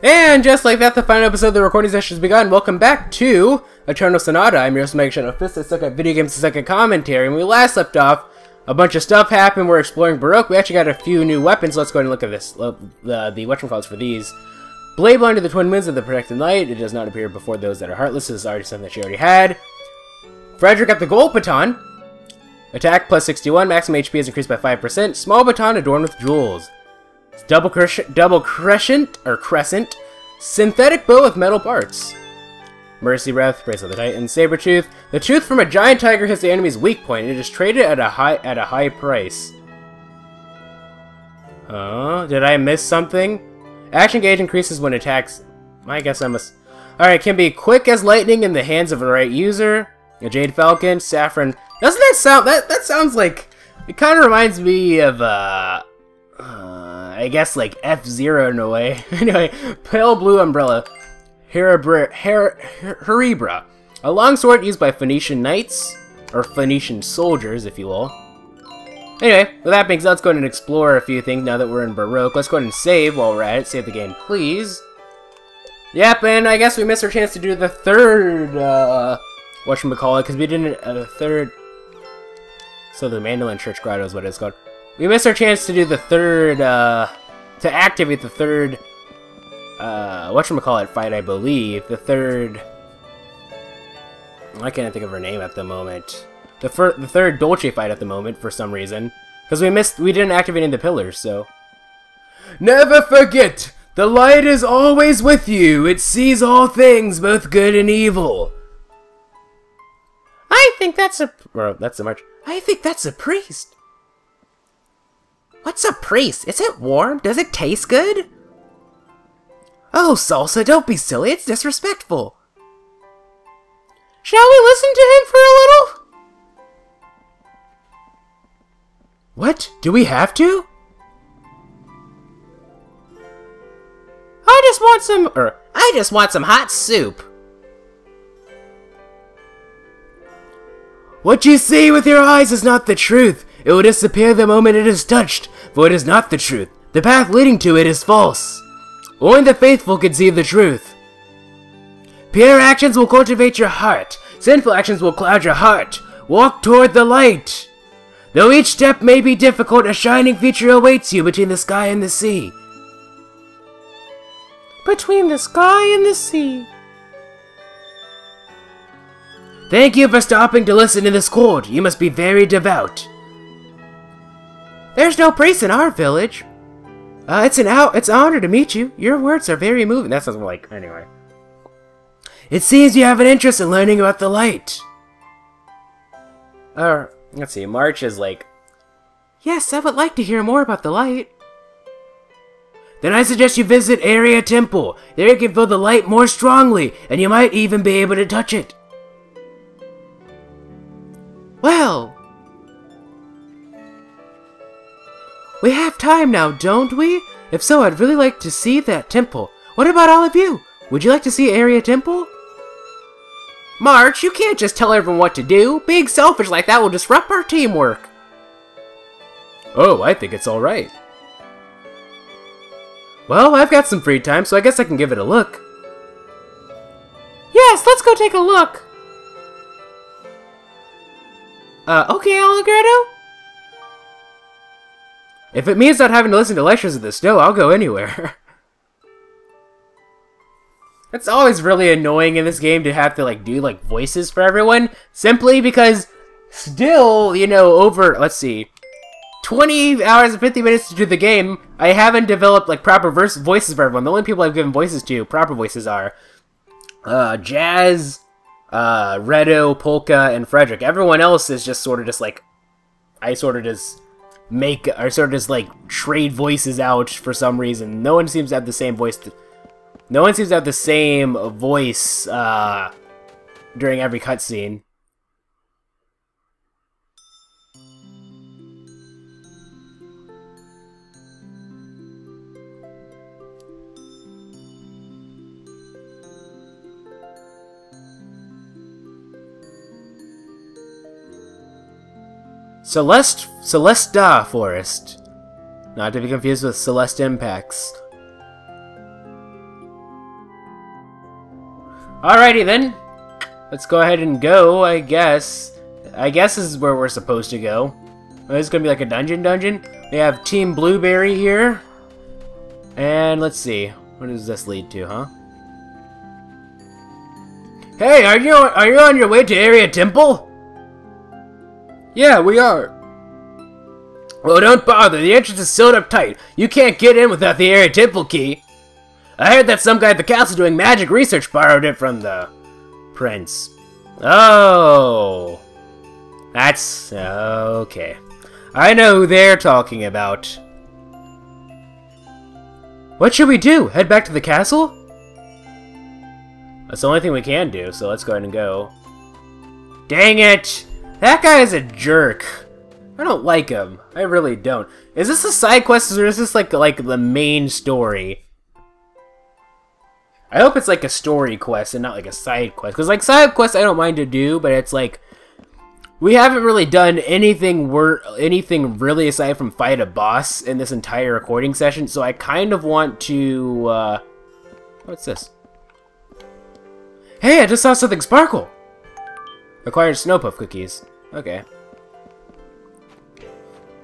And just like that, the final episode of the recording session has begun. Welcome back to Eternal Sonata. I'm your host, MegaShadowFist. I suck at video games and suck at commentary. And we last left off, a bunch of stuff happened. We're exploring Baroque. We actually got a few new weapons. Let's go ahead and look at this. The whatchamacallits for these. Blade blind to the twin winds of the protected light. It does not appear before those that are heartless. This is already something that she already had. Frederic got the gold baton. Attack plus 61. Maximum HP is increased by 5%. Small baton adorned with jewels. Double crescent. Synthetic bow with metal parts. Mercy breath, bracelet of the Titan, saber tooth. The tooth from a giant tiger hits the enemy's weak point. It is traded at a high price. Did I miss something? Action gauge increases when attacks. I guess I must. Alright, can be quick as lightning in the hands of the right user. A jade falcon, saffron. Doesn't that sound? That sounds like. It kind of reminds me of I guess like F-Zero in a way. Anyway, pale blue umbrella. Heribra. A longsword used by Phoenician knights, or Phoenician soldiers, if you will. Anyway, with that being said, let's go ahead and explore a few things now that we're in Baroque. Let's go ahead and save while we're at it. Save the game, please. Yep, and I guess we missed our chance to do the third, whatchamacallit, because we didn't, third... So the Mandolin Church Grotto is what it's called. We missed our chance to do the third, to activate the third, whatchamacallit fight, I believe. The third... I can't think of her name at the moment. The third Dolce fight at the moment, for some reason. Because we didn't activate any of the pillars, so... Never forget! The light is always with you! It sees all things, both good and evil! I think that's a... Or, that's a march. I think that's a priest! What's a priest? Is it warm? Does it taste good? Oh, Salsa, don't be silly. It's disrespectful. Shall we listen to him for a little? What? Do we have to? I just want some hot soup. What you see with your eyes is not the truth. It will disappear the moment it is touched, for it is not the truth. The path leading to it is false. Only the faithful can see the truth. Pure actions will cultivate your heart. Sinful actions will cloud your heart. Walk toward the light. Though each step may be difficult, a shining future awaits you between the sky and the sea. Between the sky and the sea. Thank you for stopping to listen to this court. You must be very devout. There's no priest in our village. It's an honor to meet you. Your words are very moving. That sounds more like... Anyway. It seems you have an interest in learning about the light. Let's see. March is like... Yes, I would like to hear more about the light. Then I suggest you visit Area Temple. There you can feel the light more strongly, and you might even be able to touch it. Well... We have time now, don't we? If so, I'd really like to see that temple. What about all of you? Would you like to see Area Temple? March, you can't just tell everyone what to do. Being selfish like that will disrupt our teamwork. Oh, I think it's alright. Well, I've got some free time, so I guess I can give it a look. Yes, let's go take a look. Okay, Allegretto? If it means not having to listen to lectures in the snow, I'll go anywhere. It's always really annoying in this game to have to, like, do, like, voices for everyone. Simply because, still, you know, over, let's see, 20 hours and 50 minutes to do the game, I haven't developed, like, proper voices for everyone. The only people I've given voices to, proper voices, are Jazz, Redo, Polka, and Frederic. Everyone else is just sort of just, like, I sort of just... like trade voices out for some reason. No one seems to have the same voice. No one seems to have the same voice during every cutscene. Celesta Forest. Not to be confused with Celeste Impacts. Alrighty then. Let's go ahead and go, I guess. I guess this is where we're supposed to go. This is gonna be like a dungeon. We have Team Blueberry here. And let's see. What does this lead to, huh? Hey, are you on your way to Area Temple? Yeah, we are. Well, don't bother. The entrance is sealed up tight. You can't get in without the Area Temple key. I heard that some guy at the castle doing magic research borrowed it from the prince. Oh. That's okay. I know who they're talking about. What should we do? Head back to the castle? That's the only thing we can do, so let's go ahead and go. Dang it! That guy is a jerk. I don't like him. I really don't. Is this a side quest or is this like the main story? I hope it's like a story quest and not like a side quest. Because like side quests I don't mind to do, but it's like we haven't really done anything really aside from fight a boss in this entire recording session. So I kind of want to what's this? Hey, I just saw something sparkle! Acquired Snow Puff cookies. Okay.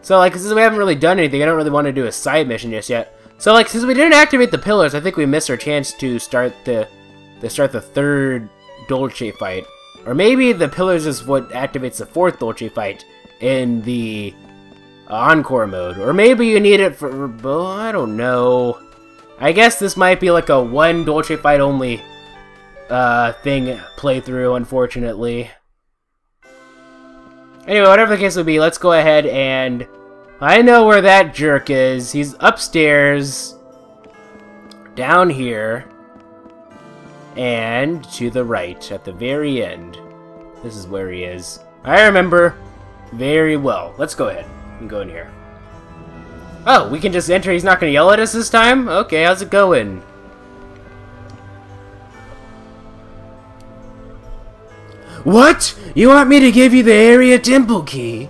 So, like, since we haven't really done anything, I don't really want to do a side mission just yet. So, like, since we didn't activate the pillars, I think we missed our chance to start the third Dolce fight. Or maybe the pillars is what activates the fourth Dolce fight in the Encore mode. Or maybe you need it for... well, I don't know. I guess this might be like a one Dolce fight only thing playthrough, unfortunately. Anyway, whatever the case would be, let's go ahead and... I know where that jerk is. He's upstairs. Down here. And to the right, at the very end. This is where he is. I remember very well. Let's go ahead and go in here. Oh, we can just enter. He's not going to yell at us this time? Okay, how's it going? What? You want me to give you the Area Temple key?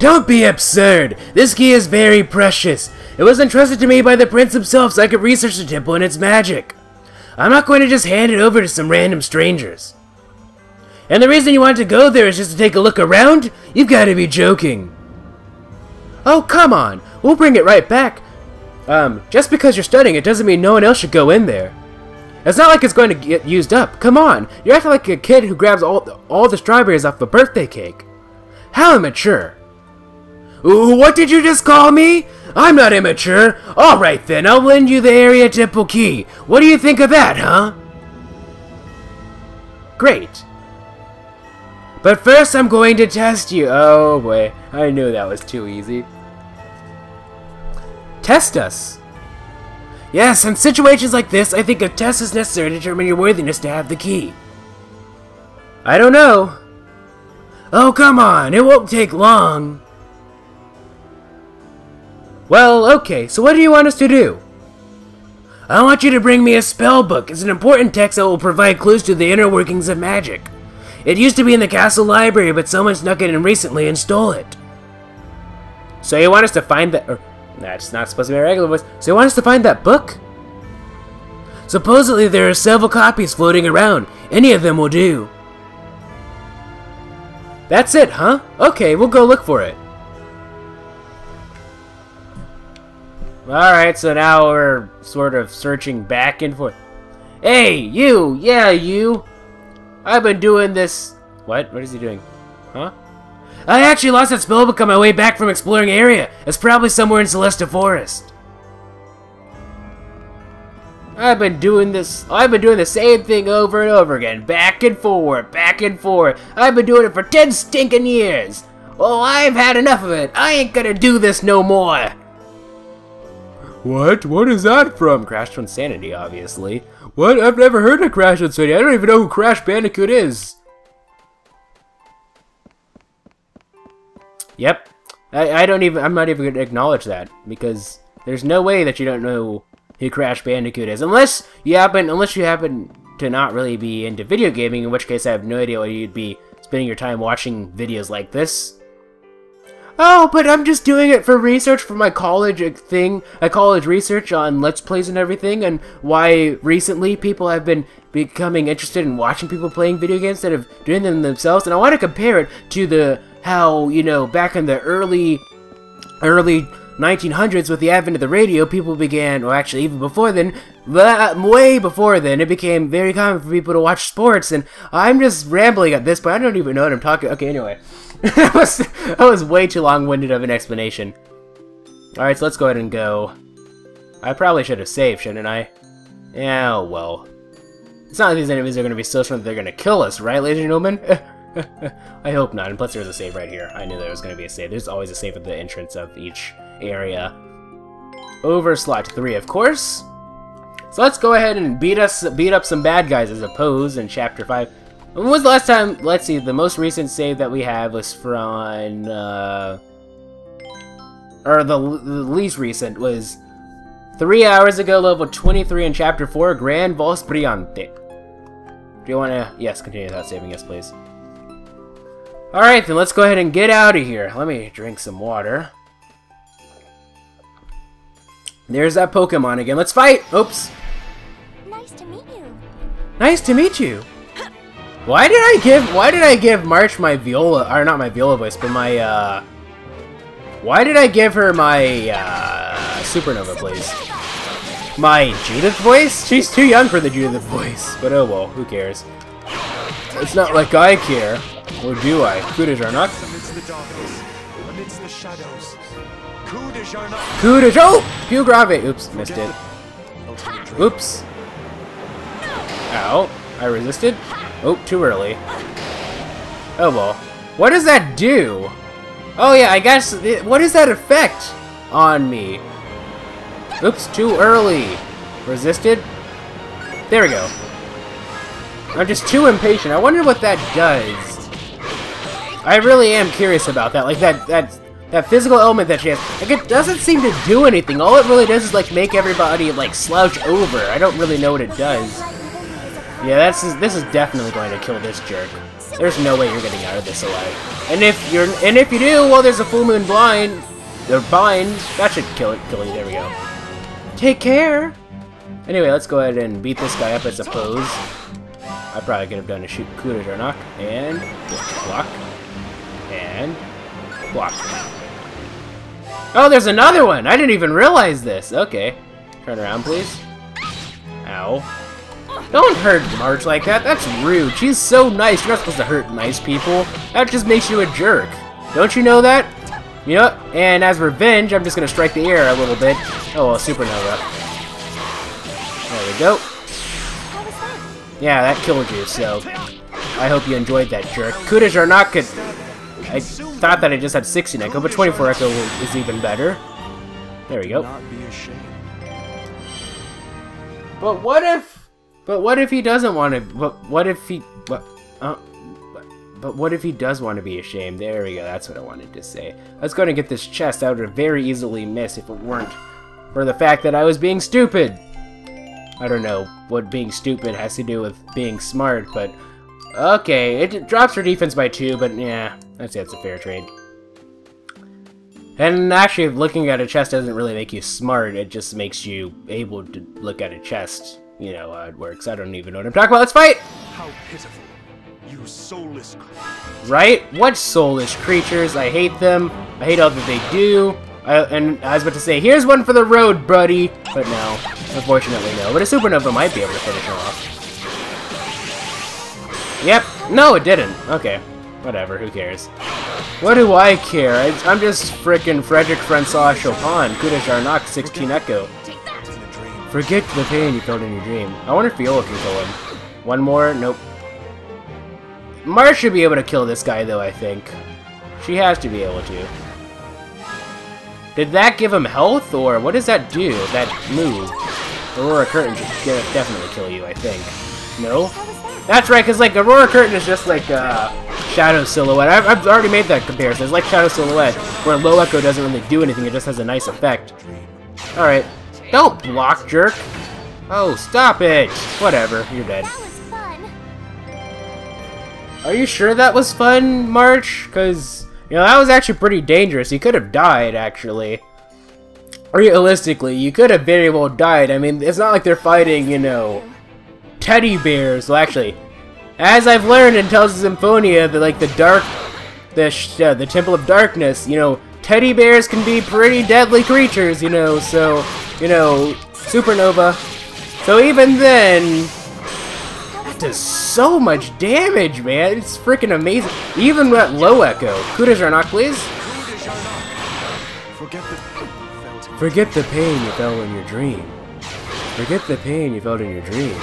Don't be absurd! This key is very precious. It was entrusted to me by the prince himself so I could research the temple and its magic. I'm not going to just hand it over to some random strangers. And the reason you want to go there is just to take a look around? You've got to be joking. Oh, come on! We'll bring it right back. Just because you're studying it doesn't mean no one else should go in there. It's not like it's going to get used up. Come on! You're acting like a kid who grabs all the strawberries off a birthday cake. How immature. Ooh, what did you just call me? I'm not immature. Alright then, I'll lend you the Area Temple key. What do you think of that, huh? Great. But first I'm going to test you. Oh boy, I knew that was too easy. Test us. Yes, in situations like this, I think a test is necessary to determine your worthiness to have the key. I don't know. Oh, come on, it won't take long. Well, okay, so what do you want us to do? I want you to bring me a spell book. It's an important text that will provide clues to the inner workings of magic. It used to be in the castle library, but someone snuck it in recently and stole it. So you want us to find that... That's not supposed to be a regular voice. So you want us to find that book? Supposedly there are several copies floating around. Any of them will do. That's it, huh? Okay, we'll go look for it. Alright, so now we're sort of searching back and forth. Hey, you! Yeah, you! I've been doing this... What? What is he doing? Huh? I actually lost that spellbook on my way back from exploring area. It's probably somewhere in Celesta Forest. I've been doing the same thing over and over again. Back and forth, back and forth. I've been doing it for 10 stinking years. Oh, I've had enough of it. I ain't gonna do this no more. What? What is that from? Crash to Insanity, obviously. What? I've never heard of Crash to Insanity. I don't even know who Crash Bandicoot is. Yep. I'm not even gonna acknowledge that, because there's no way that you don't know who Crash Bandicoot is. Unless you happen to not really be into video gaming, in which case I have no idea why you'd be spending your time watching videos like this. oh, but I'm just doing it for research for my college thing, college research on Let's Plays and everything, and why recently people have been becoming interested in watching people playing video games instead of doing them themselves, and I want to compare it to how, you know, back in the early 1900s with the advent of the radio, people began, or actually even before then, way before then, it became very common for people to watch sports, and I'm just rambling at this point. I don't even know what I'm talking. Okay, anyway. that was way too long-winded of an explanation. Alright, so let's go ahead and go. I probably should have saved, shouldn't I? Yeah, oh well. It's not like these enemies are going to be so strong that they're going to kill us, right, ladies and gentlemen? I hope not, and plus there's a save right here. I knew there was going to be a save. There's always a save at the entrance of each area. Over slot 3, of course. So let's go ahead and beat up some bad guys as opposed in Chapter 5. When was the last time? Let's see, the most recent save that we have was from, or the least recent was 3 hours ago, level 23 in Chapter 4, Gran Voz Brillante. Do you want to? Yes, continue without saving, yes, please. Alright, then let's go ahead and get out of here. Let me drink some water. There's that Pokemon again. Let's fight! Oops. Nice to meet you. Nice to meet you. Why did I give March my viola, or not my viola voice, but my, why did I give her my, Supernova voice? My Judith voice? She's too young for the Judith voice, but oh well, who cares? It's not like I care, or do I? Coup de Jarnac? Amidst the darkness, amidst the shadows. Coup de Jarnac. Coup de Oh! Coup grave! Oops, missed it. Oops. Ow. I resisted. Oh, too early. Oh well. What does that do? Oh yeah, I guess, what is that effect on me? Oops, too early. Resisted? There we go. I'm just too impatient. I wonder what that does. I really am curious about that. Like that physical element that she has. Like, it doesn't seem to do anything. All it really does is like make everybody like slouch over. I don't really know what it does. Yeah, this is definitely going to kill this jerk. There's no way you're getting out of this alive. And if you do, well, there's a full moon blind. They're bind. That should kill you. There we go. Take care. Anyway, let's go ahead and beat this guy up, I suppose. I probably could have done a shoot coup de Jarnac and block and block. Oh, there's another one. I didn't even realize this. Okay, turn around, please. Ow. Don't hurt Marge like that. That's rude. She's so nice. You're not supposed to hurt nice people. That just makes you a jerk. Don't you know that? You know what? And as revenge, I'm just going to strike the air a little bit. Oh, well, Supernova. There we go. Yeah, that killed you, so I hope you enjoyed that, jerk. Coup de Jarnac could... I thought that I just had 16 Echo, but 24 Echo is even better. There we go. But what if... But what if he doesn't want to... But what if he... But what if he does want to be ashamed? There we go, that's what I wanted to say. Let's go ahead and get this chest. I would have very easily missed if it weren't for the fact that I was being stupid. I don't know what being stupid has to do with being smart, but... Okay, it drops her defense by 2, but yeah, I'd say it's a fair trade. And actually, looking at a chest doesn't really make you smart, it just makes you able to look at a chest. You know how it works. I don't even know what I'm talking about. Let's fight! How pitiful, you soulless creatures. Right? What soulless creatures? I hate them. I hate all that they do. And I was about to say, here's one for the road, buddy. But no. Unfortunately, no. But a Supernova might be able to finish her off. Yep. No, it didn't. Okay. Whatever. Who cares? What do I care? I'm just frickin' Frederic Chopin. Coup de Jarnac, 16 Echo. Forget the pain you felt in your dream. I wonder if Viola can kill him. One more? Nope. Mars should be able to kill this guy, though, I think. She has to be able to. Did that give him health, or what does that do? That move? Aurora Curtain should definitely kill you, I think. No? That's right, because, like, Aurora Curtain is just like, Shadow Silhouette. I've already made that comparison. It's like Shadow Silhouette, where Low Echo doesn't really do anything, it just has a nice effect. Alright. Don't block, jerk! Oh, stop it! Whatever, you're dead. That was fun. Are you sure that was fun, March? Because You know, that was actually pretty dangerous. He could have died, actually. Realistically, you could have very well died. I mean, it's not like they're fighting, you know, teddy bears. Well, actually, as I've learned in Tales of Symphonia, like the Temple of Darkness, you know, teddy bears can be pretty deadly creatures, you know, so, you know, supernova. So even then, that does so much damage, man. It's freaking amazing. Even at low echo. Coup de Jarnac, please. Forget the pain you felt in your dream. Forget the pain you felt in your dream.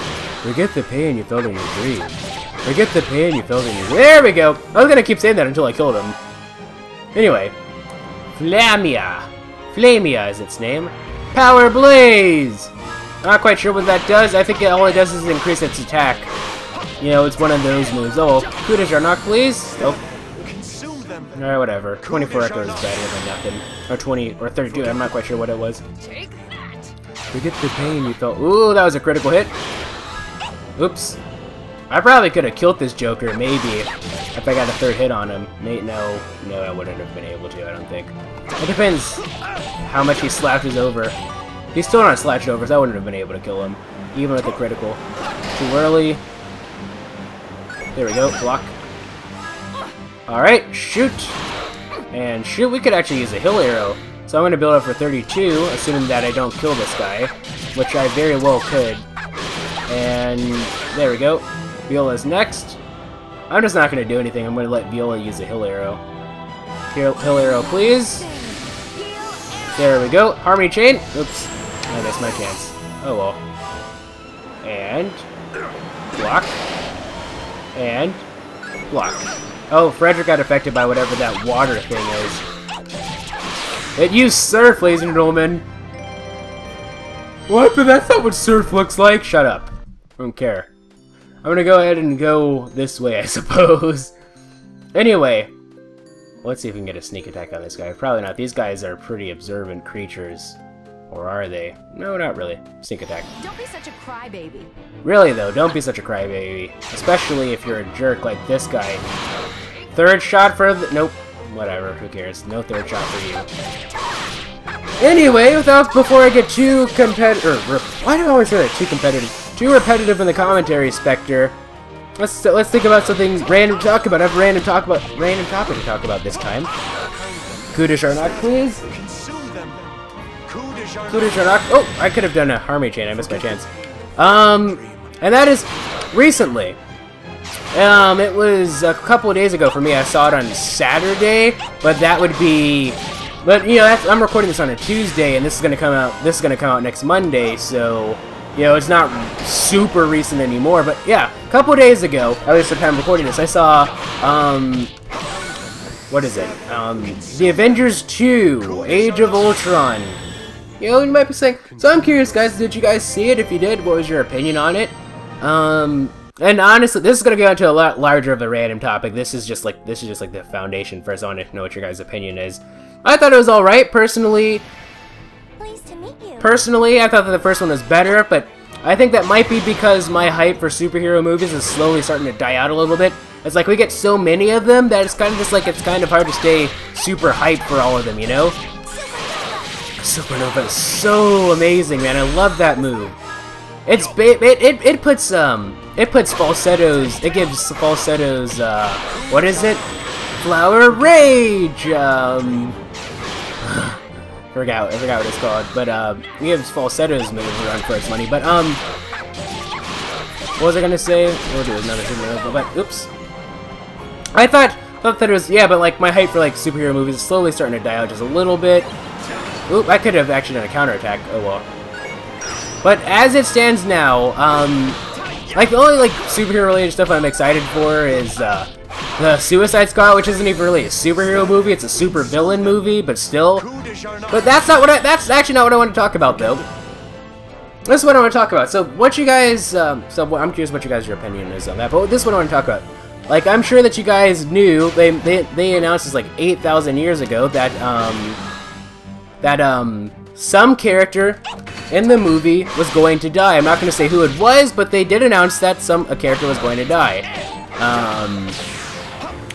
Forget the pain you felt in your dream. Forget the pain you felt in your... There we go! I was gonna keep saying that until I killed him. Anyway. Flamia. Flamia is its name. Power Blaze! Not quite sure what that does. I think all it does is increase its attack. You know, it's one of those moves. Oh, Coup de Jarnac, please? Nope. Alright, whatever. 24 echo is better than nothing. Or 20, or 32, I'm not quite sure what it was. Forget the pain you felt. Ooh, that was a critical hit. Oops. I probably could have killed this Joker, maybe, if I got a third hit on him. No, I wouldn't have been able to, I don't think. It depends how much he slashes over. He's still not slashed over, so I wouldn't have been able to kill him, even with the critical. Too early. There we go, block. Alright, shoot! And shoot, we could actually use a heal arrow. So I'm going to build up for 32, assuming that I don't kill this guy, which I very well could. And there we go. Viola's next. I'm just not going to do anything. I'm going to let Viola use a heal arrow. Heal arrow, please. There we go. Harmony chain. Oops. I missed my chance. Oh well. And block. And block. Oh, Frederic got affected by whatever that water thing is. It used surf, ladies and gentlemen. What? But that's not what surf looks like. Shut up. I don't care. I'm gonna go ahead and go this way, I suppose. Anyway, let's see if we can get a sneak attack on this guy. Probably not. These guys are pretty observant creatures. Or are they? No, not really. Sneak attack. Don't be such a crybaby. Really, though, don't be such a crybaby. Especially if you're a jerk like this guy. Third shot for the... Nope. Whatever. Who cares? No third shot for you. Anyway, before I get too competitive... Why do I always say that? Too competitive. Too repetitive in the commentary, Spectre. Let's think about something random to talk about. I have random topic to talk about this time. Coup de Jarnac, please. Coup de Jarnac. Oh, I could have done a Harmony chain. I missed my chance. And that is recently. It was a couple of days ago for me. I saw it on Saturday, but that would be. But you know, I'm recording this on a Tuesday, and this is gonna come out. This is gonna come out next Monday, so. You know, it's not super recent anymore, but yeah, a couple days ago, at least the time I'm recording this, I saw, what is it? The Avengers 2, Age of Ultron. You know, you might be saying, so I'm curious, guys, did you guys see it? If you did, what was your opinion on it? And honestly, this is gonna go into a lot larger of a random topic. This is just like the foundation first. I want to know what your guys' opinion is. I thought it was alright, personally. Personally, I thought that the first one was better, but I think that might be because my hype for superhero movies is slowly starting to die out a little bit. It's like we get so many of them that it's kind of just like it's kind of hard to stay super hyped for all of them, you know? Supernova is so amazing, man. I love that move. It puts falsettos. It gives falsettos. What is it? Flower Rage. I forgot what it's called, but it gives falsettos move around for its money. But what was I gonna say? We'll do another supernova, but oops. I thought that it was but like my hype for like superhero movies is slowly starting to die out just a little bit. Oop, I could have actually done a counterattack. Oh well. But as it stands now, like the only like superhero related stuff I'm excited for is the Suicide Squad, which isn't even really a superhero movie, it's a super villain movie, but still. But that's actually not what I want to talk about, though. This is what I want to talk about. So, what you guys, I'm curious what your opinion is on that, but this is what I want to talk about. Like, I'm sure that you guys knew, they announced this like 8,000 years ago that, some character in the movie was going to die. I'm not going to say who it was, but they did announce that a character was going to die.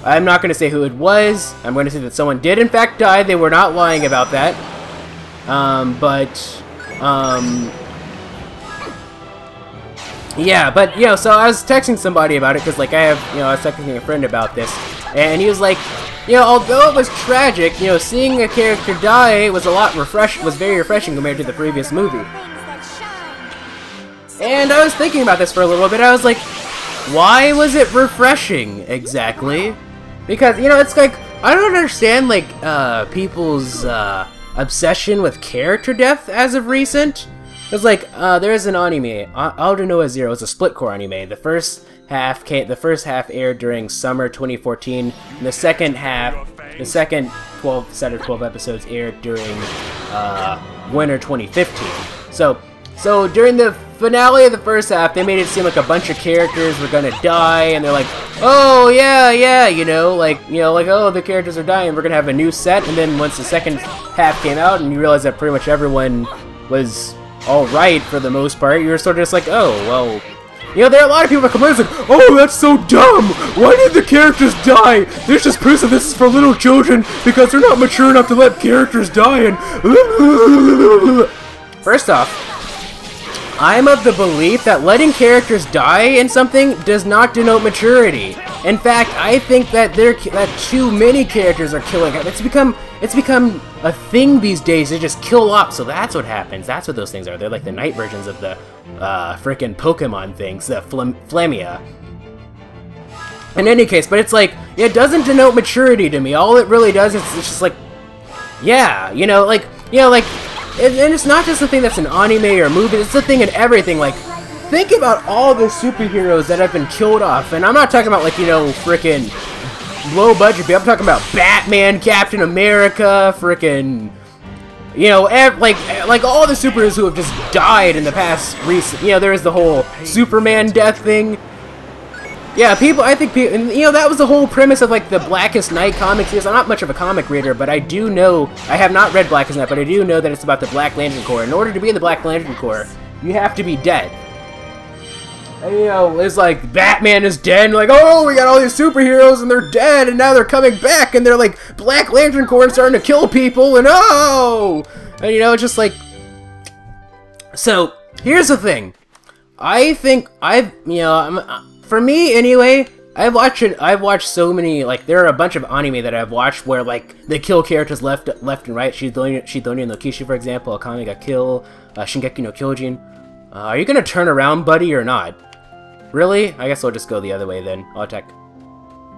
I'm not going to say who it was. I'm going to say that someone did in fact die. They were not lying about that. Yeah, but, you know, so I was texting somebody about it, because, like, I was texting a friend about this, and he was like, you know, although it was tragic, you know, seeing a character die was was very refreshing compared to the previous movie. And I was thinking about this for a little bit. I was like, why was it refreshing, exactly? Because, you know, it's like, I don't understand, like, people's, obsession with character death as of recent. It's like, there's an anime, Aldenoa Zero. It's a split-core anime. The first half aired during summer 2014, and the second set of 12 episodes aired during, winter 2015. So during the finale of the first half, they made it seem like a bunch of characters were gonna die, and they're like, oh, yeah, you know, like, oh, the characters are dying, we're gonna have a new set, and then once the second half came out, and you realize that pretty much everyone was alright for the most part, you were sort of just like, oh, well, you know, there are a lot of people that complain, like, oh, that's so dumb! Why did the characters die? There's just proof that this is for little children, because they're not mature enough to let characters die, and... First off, I'm of the belief that letting characters die in something does not denote maturity. In fact, I think that too many characters are killing. It's become a thing these days to just kill off. So that's what happens. That's what those things are. They're like the night versions of the frickin' Pokemon things, the Flamia. In any case, but it's like, it doesn't denote maturity to me. All it really does is it's just like, yeah, and it's not just a thing that's an anime or a movie, it's a thing in everything. Like, think about all the superheroes that have been killed off, and I'm not talking about, like, frickin' low budget, but I'm talking about Batman, Captain America, frickin', like all the superheroes who have just died in the past recent, there is the whole Superman death thing. Yeah, I think people, and that was the whole premise of, like, the Blackest Night comics. I'm not much of a comic reader, but I do know, I have not read Blackest Night, but I do know that it's about the Black Lantern Corps. In order to be in the Black Lantern Corps, you have to be dead. And, it's like, Batman is dead, and like, oh, we got all these superheroes, and they're dead, and now they're coming back, and they're like, Black Lantern Corps and starting to kill people, and oh! And, it's just like... So, here's the thing. I think for me, anyway, I've watched so many, like, there are a bunch of anime that I've watched where, like, they kill characters left and right. Shidori no Kishi, for example, Akame ga Kill, Shingeki no Kyojin. Are you gonna turn around, buddy, or not? Really? I guess I'll just go the other way then. I'll attack.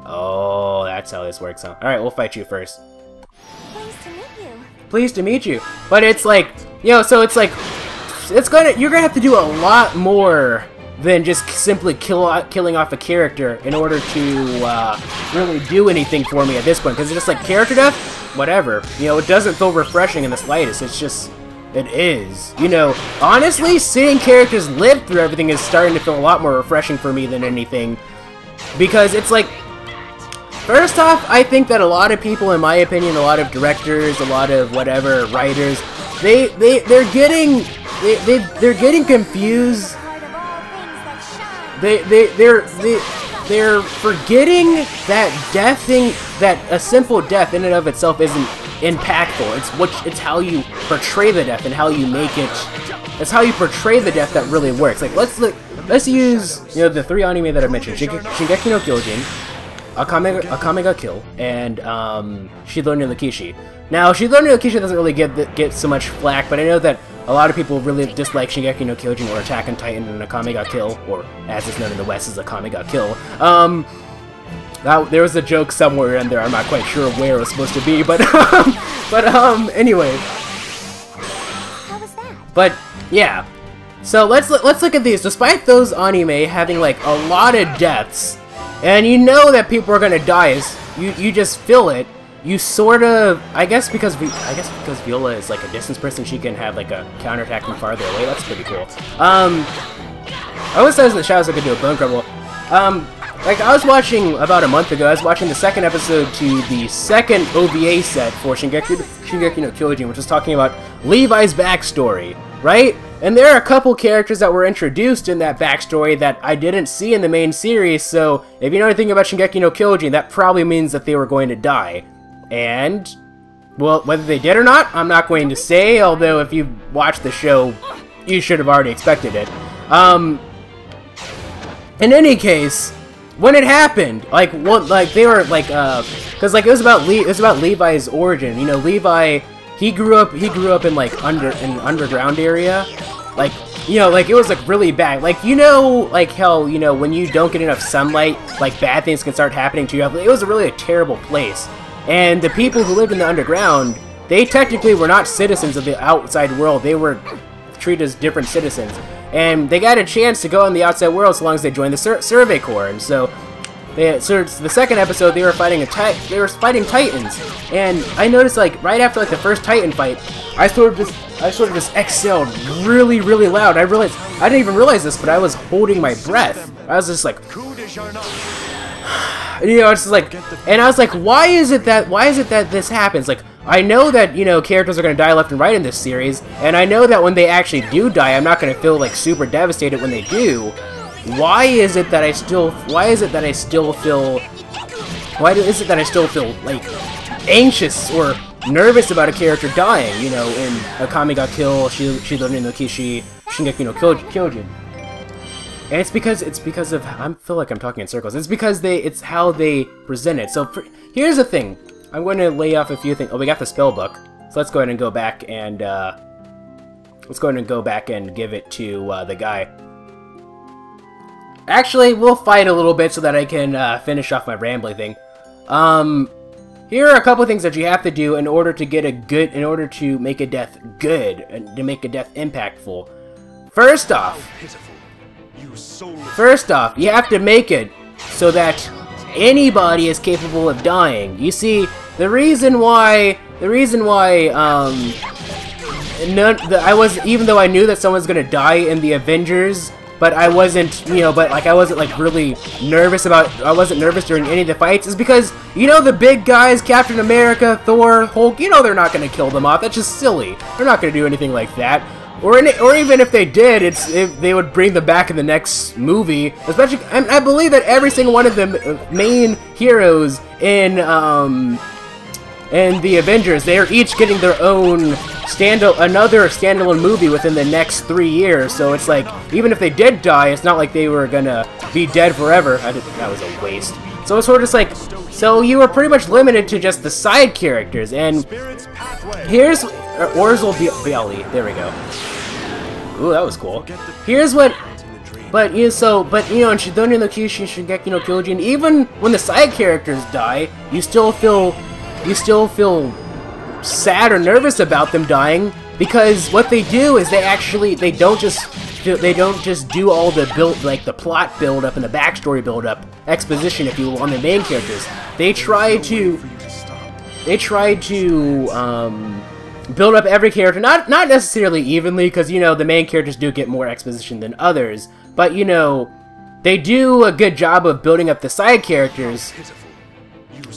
Oh, that's how this works, huh? Alright, we'll fight you first. Pleased to meet you. Pleased to meet you. But it's like, so it's like, you're gonna have to do a lot more than just simply killing off a character in order to really do anything for me at this point. Because it's just like, character death? Whatever. It doesn't feel refreshing in the slightest. It's just, it is. Honestly, seeing characters live through everything is starting to feel a lot more refreshing for me than anything. Because it's like, first off, I think that a lot of people, in my opinion, a lot of directors, a lot of whatever, writers, they're getting confused. They're forgetting that that a simple death in and of itself isn't impactful. It's how you portray the death and how you make it. It's how you portray the death that really works. Like, let's use the three anime that I mentioned: Shingeki no Kyojin, Akame ga Kill, and Shidori no Kishi. Now, Shidori no Kishi doesn't really get so much flack, but I know that a lot of people really dislike Shingeki no Kyojin or Attack on Titan and Akame ga Kill, or as it's known in the West as Akame ga Kill. There was a joke somewhere in there, I'm not quite sure where it was supposed to be, but anyway. How was that? But, yeah. So let's look at these. Despite those anime having, like, a lot of deaths, and that people are gonna die, you just feel it. You sort of, I guess because Viola is like a distance person, she can have like a counterattack from farther away. That's pretty cool. I always says in the shadows I could do a bone crumble. Like, I was watching about a month ago. I was watching the second episode to the second OVA set for Shingeki no Kyojin, which was talking about Levi's backstory, right? And there are a couple characters that were introduced in that backstory that I didn't see in the main series, so if you know anything about Shingeki no Kyojin, that probably means that they were going to die. And, well, whether they did or not, I'm not going to say, although if you watched the show, you should have already expected it. In any case, when it happened, like they were like, because like it was about Levi's origin. You know, Levi, he grew up in like an underground area, like, you know, like it was like really bad. Like, you know, like how, you know, when you don't get enough sunlight, like bad things can start happening to you. It was really a terrible place, and the people who lived in the underground, they technically were not citizens of the outside world. They were treated as different citizens. And they got a chance to go in the outside world so long as they joined the Survey Corps. And so, the second episode, they were fighting Titans. And I noticed, like, right after like the first Titan fight, I sort of just exhaled really, really loud. I didn't even realize this, but I was holding my breath. I was just like, you know, it's just like, and I was like, why is it that this happens? Like, I know that, you know, characters are going to die left and right in this series, and I know that when they actually do die, I'm not going to feel, like, super devastated when they do. Why is it that I still feel, like, anxious or nervous about a character dying, you know, in Akame ga Kill, Shidori no Kishi, Shingeki no Kyojin. And it's because of, I feel like I'm talking in circles, it's how they present it. So, here's the thing. I'm going to lay off a few things. Oh, we got the spell book. So let's go ahead and go back and give it to the guy. Actually, we'll fight a little bit so that I can finish off my rambling thing. Here are a couple things that you have to do in order to make a death good and to make a death impactful. First off, you have to make it so that anybody is capable of dying. You see, the reason why even though I knew that someone's gonna die in the Avengers, but I wasn't, you know, I wasn't like really nervous I wasn't nervous during any of the fights, is because, you know, the big guys, Captain America, Thor, Hulk, you know, they're not gonna kill them off. That's just silly. They're not gonna do anything like that. Or even if they did, they would bring them back in the next movie. Especially, I believe that every single one of the main heroes in the Avengers, they are each getting their own another standalone movie within the next 3 years. So it's like, even if they did die, it's not like they were gonna be dead forever. That was a waste. So it's sort of just like, so you were pretty much limited to just the side characters. And here's Orzel Bialy. There we go. Ooh, that was cool. Here's what, but you know, in Shidori no Kishi, Shingeki no Kyojin, even when the side characters die, you still feel sad or nervous about them dying, because what they do is they don't just do all the the plot build up and the backstory build up, exposition, if you will, on the main characters. They try to build up every character, not necessarily evenly, because, you know, the main characters do get more exposition than others, but, you know, they do a good job of building up the side characters,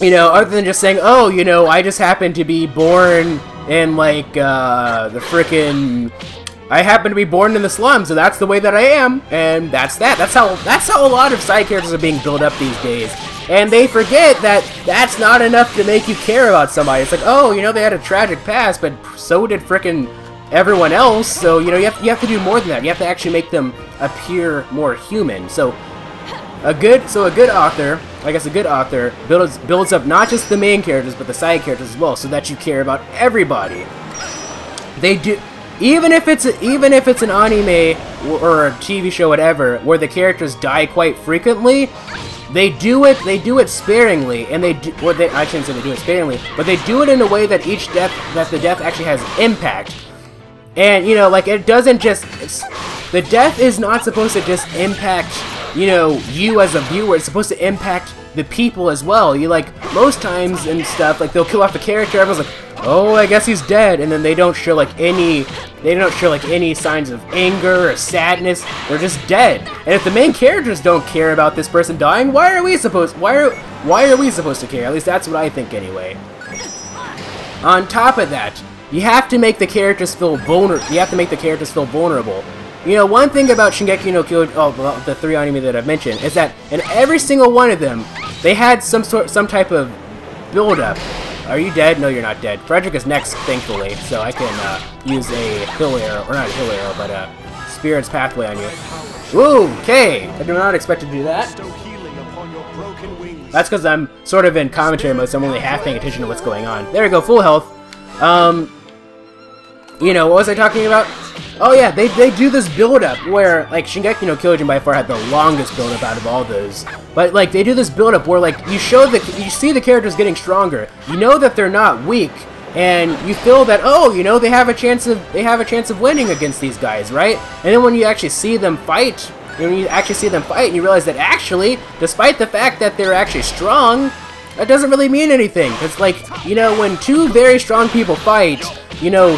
you know, other than just saying, oh, you know, I just happen to be born in, like, I happen to be born in the slums, so that's the way that I am, and that's that. That's how a lot of side characters are being built up these days. And they forget that that's not enough to make you care about somebody. It's like, oh, you know, they had a tragic past, but so did frickin' everyone else. So, you know, you have to do more than that. You have to actually make them appear more human. So a good author, I guess a good author, builds up not just the main characters, but the side characters as well, so that you care about everybody. They do. Even if it's an anime or a TV show, whatever, where the characters die quite frequently, they do it sparingly, and I shouldn't say they do it sparingly, but they do it in a way that the death actually has impact. And, you know, like, it doesn't just, the death is not supposed to just impact, you know, you as a viewer. It's supposed to impact the people as well. You, like, most times and stuff, like, they'll kill off a character, everyone's like, oh, I guess he's dead, and then they don't show like any signs of anger or sadness. They're just dead. And if the main characters don't care about this person dying, why are we supposed to care? At least that's what I think anyway. On top of that, you have to make the characters feel vulnerable. You have to make the characters feel vulnerable. You know, one thing about Shingeki no Kyojin, well, the 3 anime that I've mentioned, is that in every single one of them, they had some type of build-up. Are you dead? No, you're not dead. Frederic is next, thankfully, so I can use a hill arrow, or not a hill arrow, but a Spirit's Pathway on you. Ooh, okay! I do not expect to do that. That's because I'm sort of in commentary mode, so I'm only half paying attention to what's going on. There we go, full health. You know, what was I talking about? Oh yeah, they do this build-up where, like, Shingeki no Kyojin by far had the longest build-up out of all those. But, like, they do this build-up where, like, you see the characters getting stronger. You know that they're not weak, and you feel that, oh, you know, they have a chance of winning against these guys, right? And then when you actually see them fight, and you realize that actually, despite the fact that they're actually strong, that doesn't really mean anything. It's like, you know, when two very strong people fight, you know,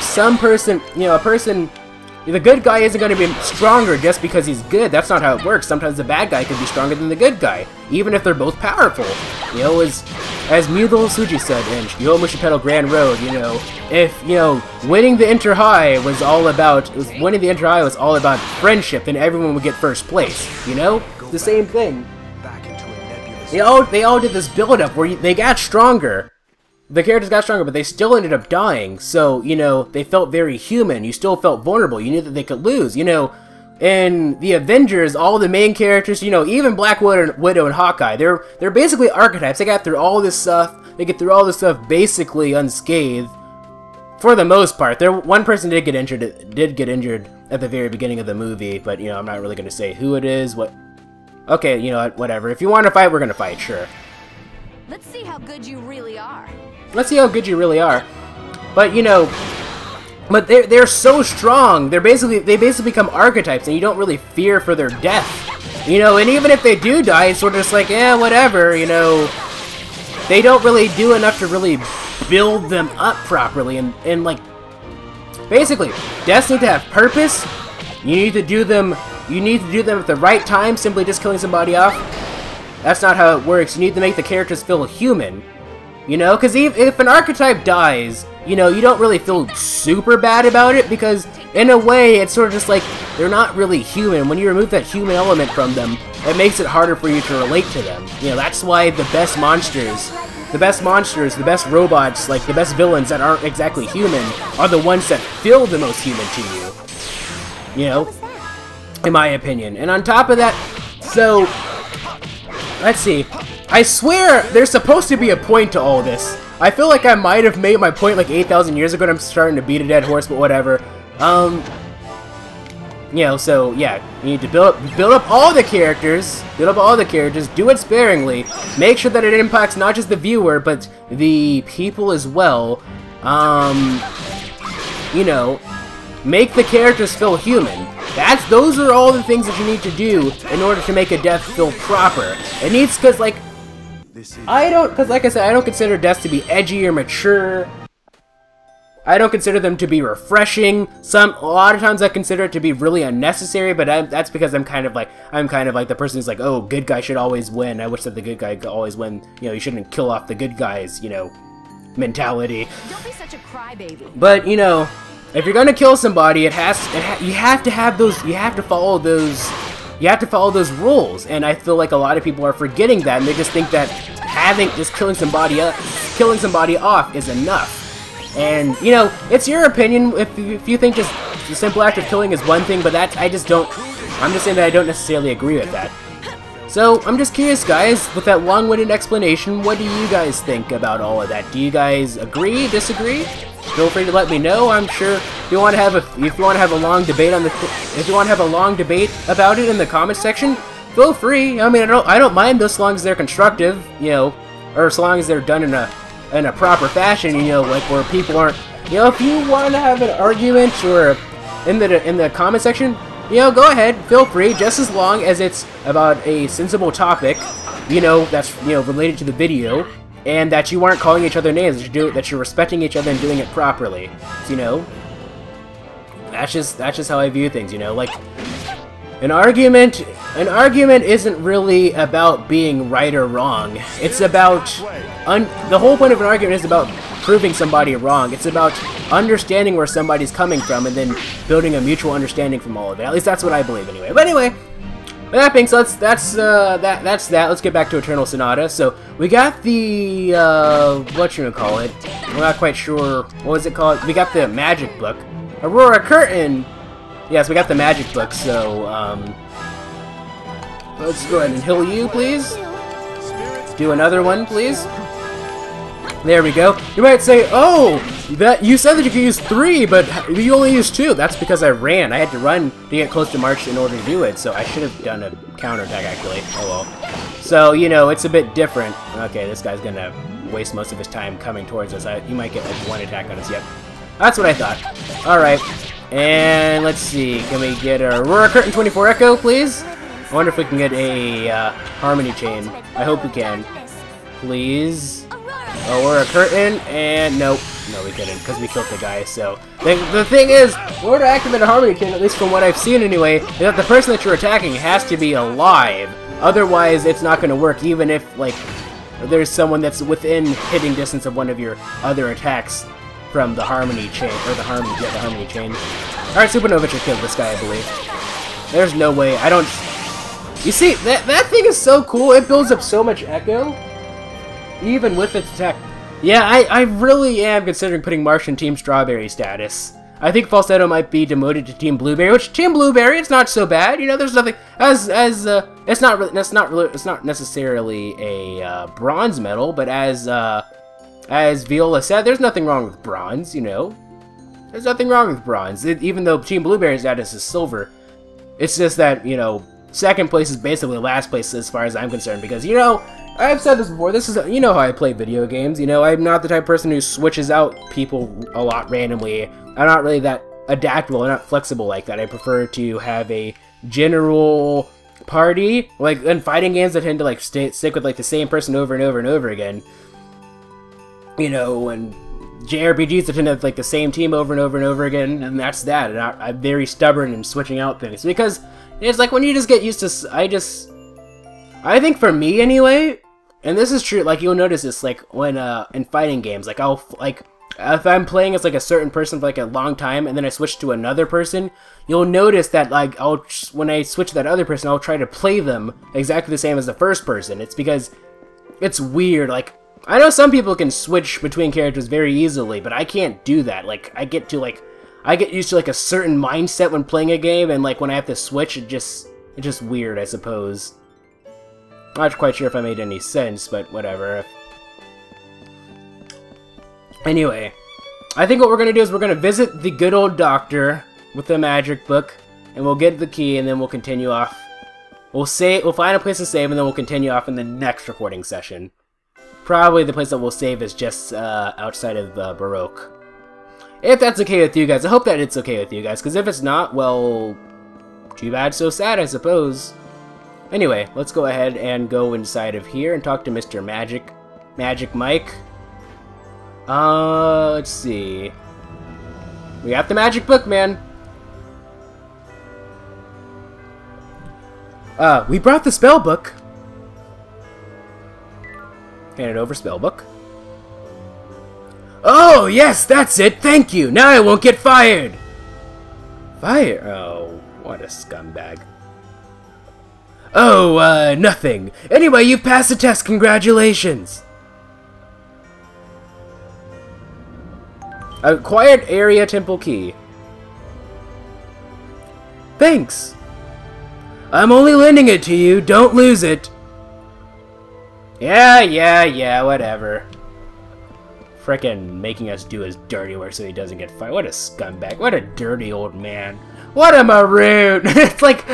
the good guy isn't going to be stronger just because he's good. That's not how it works. Sometimes the bad guy can be stronger than the good guy, even if they're both powerful. You know, as Mudol Suji said in Yomushipedo Grand Road, you know, if, you know, winning the Inter High was all about friendship, then everyone would get first place. You know, it's the same thing. They all did this build-up where they got stronger. The characters got stronger, but they still ended up dying, so, you know, they felt very human. You still felt vulnerable. You knew that they could lose. You know, in the Avengers, all the main characters, you know, even Black Widow and Hawkeye, they're basically archetypes. They got through all this stuff. They get through all this stuff basically unscathed, for the most part. One person did get injured at the very beginning of the movie, but, you know, I'm not really going to say who it is, what... Okay, you know what, whatever. If you want to fight, we're going to fight, sure. Let's see how good you really are. Let's see how good you really are. But, you know, but they're so strong. They basically become archetypes, and you don't really fear for their death. You know, and even if they do die, it's sort of just like, eh, whatever, you know. They don't really do enough to really build them up properly, and like, basically, deaths need to have purpose. You need to do them at the right time. Simply just killing somebody off, that's not how it works. You need to make the characters feel human. You know, because if an archetype dies, you know, you don't really feel super bad about it, because in a way, it's sort of just like, they're not really human. When you remove that human element from them, it makes it harder for you to relate to them. You know, that's why the best monsters, the best robots, like the best villains that aren't exactly human, are the ones that feel the most human to you. You know, in my opinion. And on top of that, so, let's see. I swear there's supposed to be a point to all this. I feel like I might have made my point like 8,000 years ago and I'm starting to beat a dead horse, but whatever. You know, so yeah, you need to build up all the characters, do it sparingly, make sure that it impacts not just the viewer, but the people as well. You know, make the characters feel human. Those are all the things that you need to do in order to make a death feel proper. It needs, because like like I said, I don't consider deaths to be edgy or mature. I don't consider them to be refreshing. A lot of times I consider it to be really unnecessary, but that's because I'm kind of like the person who's like, oh, good guy should always win. I wish that the good guy could always win. You know, you shouldn't kill off the good guys, you know, mentality. Don't be such a crybaby. But, you know, if you're gonna kill somebody, you have to follow those rules, and I feel like a lot of people are forgetting that, and they just think that killing somebody off is enough. And, you know, it's your opinion if you think just the simple act of killing is one thing, but I'm just saying that I don't necessarily agree with that. So, I'm just curious, guys, with that long-winded explanation, what do you guys think about all of that? Do you guys agree, disagree? Feel free to let me know. I'm sure if you want to have a long debate about it in the comments section, feel free. I mean, I don't mind those, as long as they're constructive, you know, or as long as they're done in a proper fashion, you know, like where people aren't, you know, if you want to have an argument or in the comment section, you know, go ahead, feel free, just as long as it's about a sensible topic, you know, that's, you know, related to the video, and that you aren't calling each other names, that you're respecting each other and doing it properly. So, you know, that's just how I view things, you know, like, An argument isn't really about being right or wrong. It's about the whole point of an argument is about proving somebody wrong. It's about understanding where somebody's coming from and then building a mutual understanding from all of it. At least that's what I believe anyway. But anyway, with that being said, that's that. Let's get back to Eternal Sonata. So we got the whatchamacallit. We're not quite sure what was it called. We got the magic book. Aurora Curtain. Yes, we got the magic book, so, let's go ahead and heal you, please. Do another one, please. There we go. You might say, oh, you said that you could use 3, but you only used 2. That's because I ran. I had to run to get close to March in order to do it, so I should have done a counterattack, actually. Oh, well. So, you know, it's a bit different. Okay, this guy's gonna waste most of his time coming towards us. He might get, like, 1 attack on us. Yep. That's what I thought. Alright. And let's see, can we get a Aurora Curtain 24 Echo, please? I wonder if we can get a Harmony Chain. I hope we can. Please. Aurora Curtain, and nope. No, we couldn't, because we killed the guy, so... The thing is, in order to activate a Harmony Chain, at least from what I've seen anyway, is that the person that you're attacking has to be alive. Otherwise, it's not going to work, even if, like, there's someone that's within hitting distance of one of your other attacks from the Harmony Chain, or the Harmony Chain. Alright, Supernova should kill this guy, I believe. There's no way, I don't... You see, that thing is so cool, it builds up so much echo, even with its attack. Yeah, I really am considering putting Martian Team Strawberry status. I think Falsetto might be demoted to Team Blueberry, which Team Blueberry, it's not so bad, you know, there's nothing, it's not necessarily a bronze medal, but as Viola said, there's nothing wrong with bronze, you know. There's nothing wrong with bronze, even though Team Blueberry's status is silver. It's just that, you know, second place is basically last place as far as I'm concerned, because, you know, I've said this before, you know how I play video games, you know, I'm not the type of person who switches out people a lot randomly. I'm not really that adaptable, I'm not flexible like that. I prefer to have a general party, like, in fighting games I tend to, like, stick with, like, the same person over and over and over again. You know, and JRPGs, I tend to have, like, the same team over and over and over again, and that's that. And I'm very stubborn in switching out things, because it's like when you just get used to, I think for me anyway, and this is true, like, you'll notice this, like, when, in fighting games, like, if I'm playing as, like, a certain person for, like, a long time, and then I switch to another person, you'll notice that, like, when I switch to that other person, I'll try to play them exactly the same as the first person. It's because it's weird, like, I know some people can switch between characters very easily, but I can't do that. Like, I get used to, like, a certain mindset when playing a game, and, like, when I have to switch, it's just weird, I suppose. Not quite sure if I made any sense, but whatever. Anyway, I think what we're gonna do is we're gonna visit the good old doctor with the magic book, and we'll get the key, and then we'll continue off. We'll find a place to save, and then we'll continue off in the next recording session. Probably the place that we'll save is just outside of Baroque. If that's okay with you guys, I hope that it's okay with you guys, because if it's not, well, too bad, so sad, I suppose. Anyway, let's go ahead and go inside of here and talk to Mr. Magic Mike. Let's see. We got the magic book, man. We brought the spell book. Hand it over, spell book. Oh, yes, that's it. Thank you. Now I won't get fired. Fire? Oh, what a scumbag. Oh, nothing. Anyway, you've passed the test. Congratulations. Acquired area temple key. Thanks. I'm only lending it to you. Don't lose it. Yeah, whatever. Frickin' making us do his dirty work so he doesn't get fired. What a scumbag. What a dirty old man. What a maroon. it's like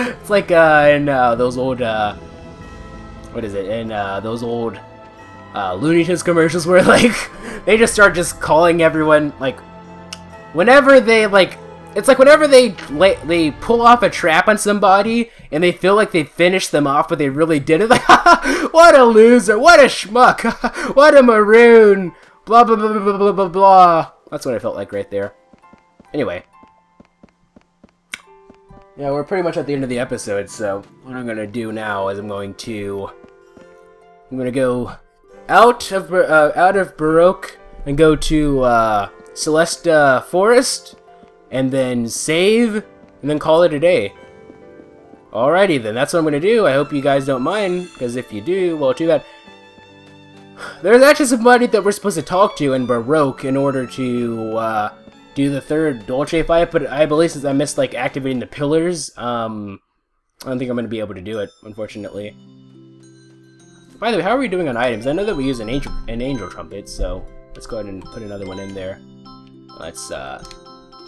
in those old what is it? In those old Looney Tunes commercials where, like, they just start just calling everyone, like, whenever they, like, it's like whenever they pull off a trap on somebody and they feel like they finished them off, but they really didn't. Like, what a loser! What a schmuck! What a maroon! Blah blah blah blah blah blah blah. That's what I felt like right there. Anyway, Yeah, we're pretty much at the end of the episode, so what I'm gonna do now is I'm gonna go out of Baroque and go to Celesta Forest, and then save, and then call it a day. Alrighty then, that's what I'm gonna do. I hope you guys don't mind, because if you do, well, too bad. There's actually somebody that we're supposed to talk to in Baroque in order to do the third Dolce fight, but I believe since I missed like activating the pillars, I don't think I'm gonna be able to do it, unfortunately. By the way, how are we doing on items? I know that we use an angel trumpet, so let's go ahead and put another one in there. Let's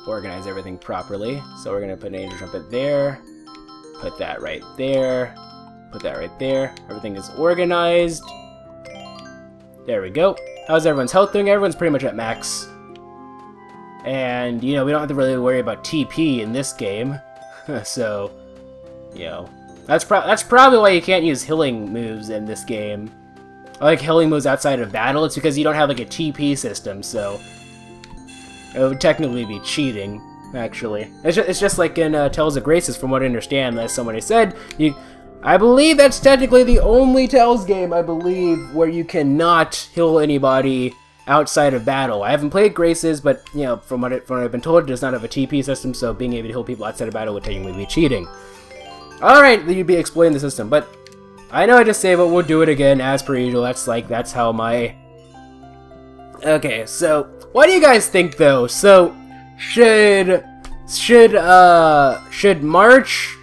organize everything properly. So we're gonna put an angel trumpet there, put that right there, put that right there. Everything is organized. There we go. How's everyone's health doing? Everyone's pretty much at max. And, you know, we don't have to really worry about TP in this game. So, you know, that's probably why you can't use healing moves in this game. I like healing moves outside of battle. It's because you don't have, like, a TP system, so it would technically be cheating, actually. It's just like in Tales of Graces, from what I understand, as somebody said, I believe that's technically the only Tales game, I believe, where you cannot heal anybody outside of battle. I haven't played Graces, but, you know, from what I've been told, it does not have a TP system, so being able to heal people outside of battle would technically be cheating. Alright, you'd be exploiting the system, but I know I just say, but we'll do it again, as per usual. That's how my... Okay, so, what do you guys think, though? So, should March,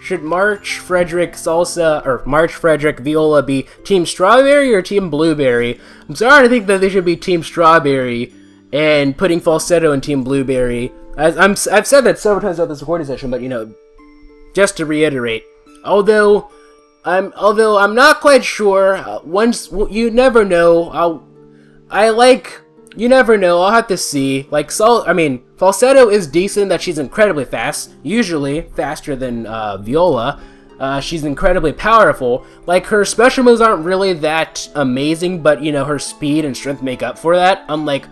Frederic, Salsa, or March, Frederic, Viola be Team Strawberry or Team Blueberry? I'm starting to think that they should be Team Strawberry and putting Falsetto in Team Blueberry. I've said that several times throughout this recording session, but, you know, just to reiterate, although I'm not quite sure, you never know, you never know, I'll have to see. Like, Falsetto is decent, that she's incredibly fast, usually faster than Viola. She's incredibly powerful. Like, her special moves aren't really that amazing, but, you know, her speed and strength make up for that. Unlike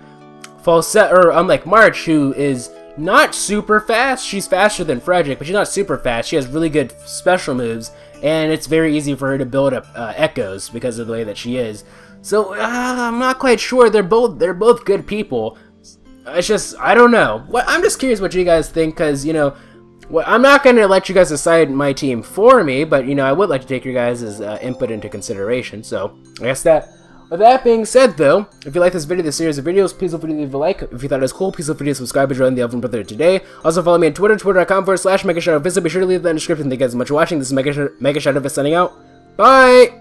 March, who is not super fast. She's faster than Frederic, but she's not super fast. She has really good special moves, and it's very easy for her to build up echoes because of the way that she is. So, I'm not quite sure. They're both good people. It's just, I don't know. I'm just curious what you guys think, because, you know, I'm not going to let you guys decide my team for me, but, you know, I would like to take your guys' input into consideration. So, I guess with that being said, though, if you like this video, this series of videos, please feel free to leave a like. If you thought it was cool, please feel free to subscribe and join the Elven Brother today. Also, follow me on Twitter, twitter.com/MegaShadowFist. Be sure to leave that in the description. Thank you guys so much for watching. This is MegaShadowFist signing out. Bye!